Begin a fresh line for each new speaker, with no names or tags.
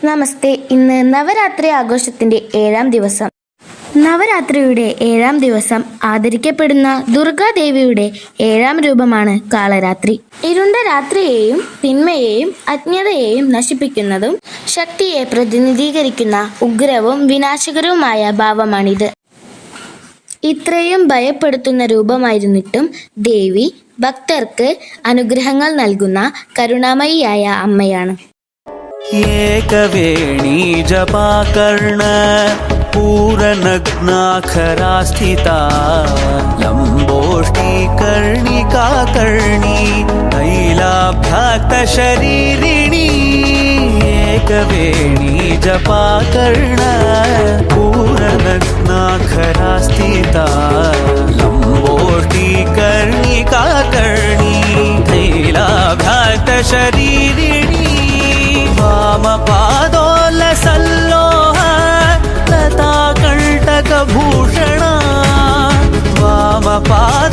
നമസ്തേ. ഇന്ന് നവരാത്രി ആഘോഷത്തിന്റെ 7ാം ദിവസം. നവരാത്രിയുടെ 7ാം ദിവസം ആദരിക്കപ്പെടുന്ന ദുർഗാദേവിയുടെ 7ാം രൂപമാണ് കാളരാത്രി. ഇരുണ്ട രാത്രിയെയും തിന്മയെയും അജ്ഞതയെയും നശിപ്പിക്കുന്നതും ശക്തിയെ പ്രതിനിധീകരിക്കുന്ന ഉഗ്രവും വിനാശകരവുമായ ഭാവമാണിത്. ഇത്രയും ഭയപ്പെടുത്തുന്ന രൂപമായിരുന്നിട്ടും ദേവി ഭക്തർക്ക് അനുഗ്രഹങ്ങൾ നൽകുന്ന കരുണാമയിയായ അമ്മയാണ്.
एकवेणी जपाकर्ण पूरनग्नाखरा स्थिता लम्बोष्टिकर्णिकाकर्णी तैलाभ्याक्तशरीरिणी एकवेणी जपाकर्ण पूरनग्नाखरा स्थिता लम्बोष्टिकर्णिकाकर्णी तैलाभ्याक्तशरीरिणी वामपादोल्लसल्लोह लताकण्टकभूषणा वामपाद